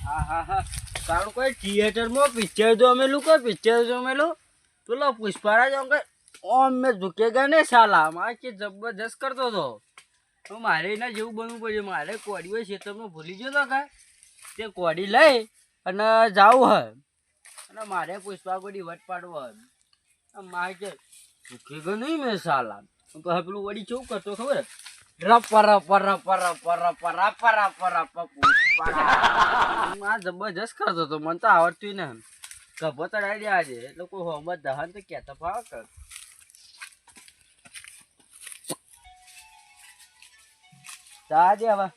હા હા હા તારું કોઈ થિયેટરમાં પિક્ચર જોમેલું કોઈ પિક્ચર જોમેલું પેલો પુષ્પારાજ ઓમ મેં ઝૂકેગા ને સાલા મારે કે જબરજસ્ત કરતો હતો તો મારે એના જેવું બનવું પડ્યું મારે કોડી હોય ખેતરમાં ભૂલી ગયો તો કાંઈ તે કોડી લઈ અને જાવું હોય અને મારે પુષ્પા કોડી વટ પાડવો હોય મારે કે ઝૂકેગા નહીં મેં સાલા તો પેલું વડી કેવું કરતો ખબર જબરજસ્ત કરતો હતો મને તો આવડતું ને ગભો ચડાવી દે આજે એટલે કોઈ હોમત દહન તો કેતો ભાવ કર જા દે હવે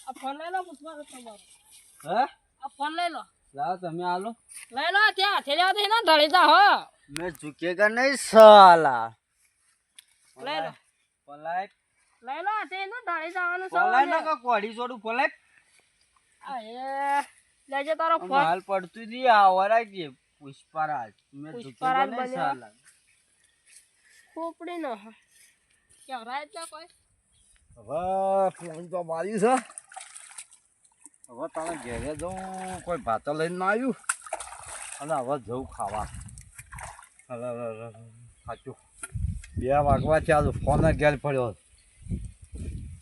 આ ફોન લઈ લો પુષ્પા તમારો હે આ ફોન લઈ લો લાવો તમે આલો લઈ લો ત્યાં થેલા દે ના ઢળીતા હો મેં ઝૂકેગા નહીં સાલા લઈ લો પલાય લઈ લો તે ના ઢળી જવાનું પલાય ના કા કોડી જોડું પલાય આ એ લેજે તારો ફોન હાલ પડતું દી આવરા કે પુષ્પારાજ મેં ઝૂકેગા નહીં સાલા ખોપડી નો કેવરાય તો કોઈ હવે ફોન તો માર્યું છે હવે તને ઘેરે જવું કોઈ ભાતો લઈને ના આવ્યું અને હવે જવું ખાવા સાચું 2 વાગવા ચાલુ ફોન ઘેર પડ્યો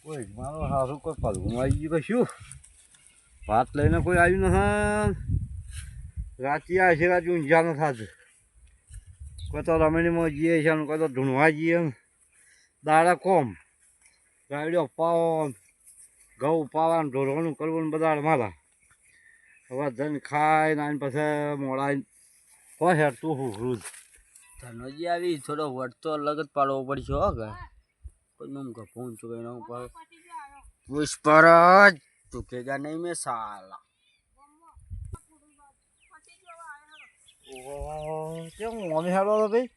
કોઈ મારો સારું કોઈ પલવું આવી ગયું કશું ભાત લઈને કોઈ આવ્યું નથી રાતે આવશે રાતે ઊંઝા ન થતું કોઈ તો રમણીમાં જઈએ છે કોઈ તો ઢૂંઢવા જઈએ દાડા કોમ ગાડીઓ પાવો ઘઉં પાવાનું ઢોરવાનું કરવું બધા મારા હવે ધન ખાઈને આવીને પછી મોડા હોય હેર તું હું રોજ ધનોજી આવી થોડો વટ તો અલગ જ પાડવો પડશે હો કે કોઈ નમ ગફું ચૂકાઈ ના ઉપર પુષ્પરાજ ઝૂકેગા નહીં મેં સાલા ઓહો કેમ મોને હેડો તો ભાઈ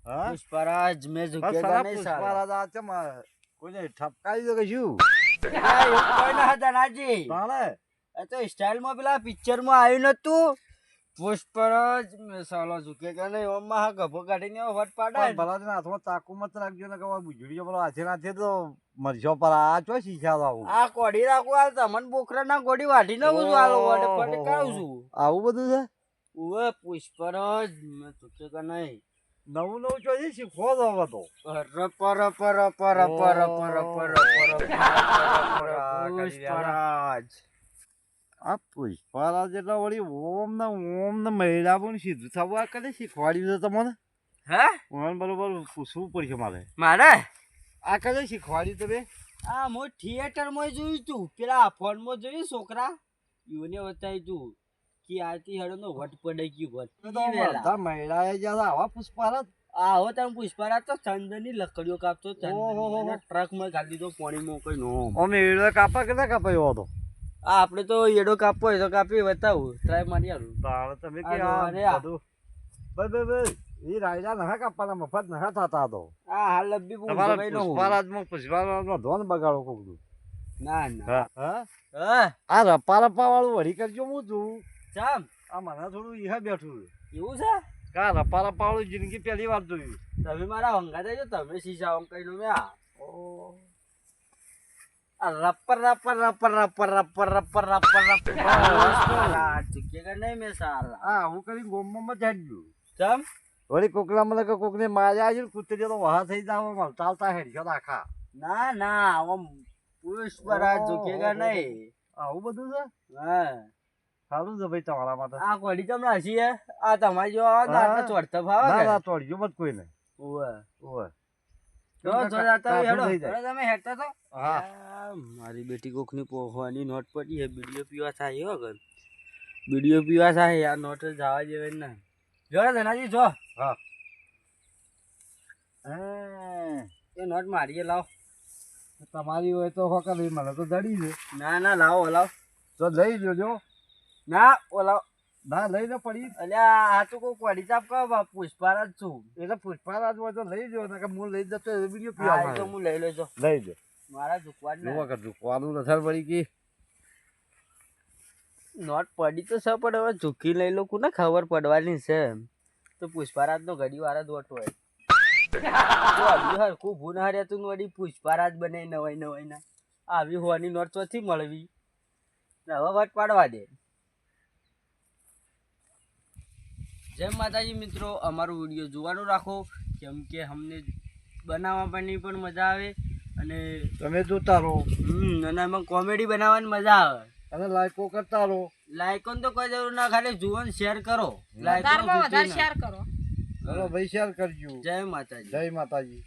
હા પુષ્પરાજ મેં ઝૂકેગા નહીં સાલા પુષ્પારાજ ચમ કોઈને ઠપકાવી દો કે શું કોઈ ના ધનાજી તાણે એ તો સ્ટાઇલમાં પેલા પિક્ચરમાં આવ્યું નતું પુષ્પરાજ મેં સાલા ઝૂકેગા નહીં ઓમાં હા ગભો કાઢીને વટ પાડાય ભલા તેના હાથમાં ચાકુ મત રાખજો ને કે બુજડીઓ પેલો હાથે નાથે તો મરજો પર આ ચો શીખા આવું આ કોડી રાખું હાલ તમને બોકરા ના કોડી વાઢી નાખું છું હાલ વડે ફટકાવું છું આવું બધું છે ઉવે પુષ્પરાજ મેં ઝૂકેગા નહીં નવું નવું ચોથી શીખવો તો હવે તો પુષ્પરાજ આ પુષ્પારાજ એટલે વળી ઓમ ને મહિલા પણ સીધું થવું આ કદી શીખવાડ્યું છે તમને હે મને બરોબર પૂછવું પડશે મારે મારે આ કદી શીખવાડ્યું તમે આ હું થિયેટરમાં જોયું તું પેલા ફોનમાં જોયું છોકરા યુને બતાવ્યું તું કે આથી હેડો નો વટ પડી ગયું બધા મહિલાએ જ્યાં આવા પુષ્પારાજ આવો તમે પુષ્પરાજ તો ચંદનની લકડીઓ કાપતો ટ્રક માં ગાડી દીધો પાણીમાં કઈ નો અમે એડો કાપા કે ના કાપાયો હતો આ આપણે તો એડો કાપવો હોય તો કાપી બતાવું ટ્રાય મારી આલું તારે તમે કે આ આ અરે આ. બધું બસ એ રાયડા નહા કાપવાના મફત નહા થતા તો આ હાલ લબ્બી તમારા પુષ્પારાજમાં પુષ્પારાજનો ધોન બગાડો કોક દઉં ના ના હા હા આ રપા રપા વાળું વળી કરજો હું છું ચામ આ મને થોડું ઈહા બેઠું એવું છે કા રપા રપા વાળું જિંદગી પહેલી વાર જોયું તમે મારા હંગા થઈ તમે શીશા કઈ નું આ રપ્પર રપ્પર રપ્પર રપ્પર રપ્પર રપ્પર રપ્પર રપ્પર ચૂકેગા નહીં મેં સાલા હા હું કરી ગોમમાં જાડ્યું ચમ વળી કોકલા મને કે કોકને માર્યા આવી કૂતરી તો વહા થઈ જાવ ચાલતા હેડશો આખા ના ના આમ પુષ્પરાજ ઝૂકેગા નહીં આવું બધું છે હા સારું છે ભાઈ તમારા માટે આ કોડી તમને હસી હે આ તમારી જો આવો તો આટલે ચોડતા ભાવે ના કે ના તોડજો મત કોઈને ઓવે ઓવે જો જો જાતા હોય હેડો થઈ જાય. હેડો તમે હેડતા તો હા આ મારી બેટી કોકની પોહવાની નોટ પડી હે બીડીઓ પીવા થાય હો ગર બીડીઓ પીવા થાય આ નોટ જવા જેવે ના જો ધનાજી જો હા એ નોટ મારીએ લાવ તમારી હોય તો હોકા ભાઈ મને તો દડી છે ના ના લાવો લાવ તો લઈ જોજો ના ઓલા ના લઈને પડી અલ્યા આ તો કોઈ કોડી ચાપ કહો પુષ્પારાજ છું એટલે પુષ્પારાજ હોય તો લઈ જો ને કે હું લઈ જતો વિડીયો હા, એ તો પીવા હું લઈ લેજો લઈ જો મારા ઝુકવા જ જોવા કરજો કોનું નથર પડી ગઈ નોટ પડી તો છે પણ હવે ઝૂકી લઈ લો કોને ખબર પડવાની છે તો પુષ્પારાજ નો ઘડી વાર જ ઓટો હોય તો હરખું ભૂન હાર્યા તું વળી પુષ્પારાજ બને નવાઈ નવાઈ ના આવી હોવાની નોટ ચોથી મળવી ને હવે વટ પાડવા દે. જય માતાજી મિત્રો, અમારો વિડીયો જોવાનું રાખો, કેમ કે અમને બનાવવાની પણ મજા આવે અને તમે જોતા રહો અને એમાં કોમેડી બનાવવાની મજા આવે. અને લાઈકો કરતા રહો. લાઈકોન તો કોઈ જરૂર ના, ખાલી જુઓ ને શેર કરો. વધારમાં વધારે શેર કરો. ચલો ભાઈ શેર કરજો. જય માતાજી. જય માતાજી.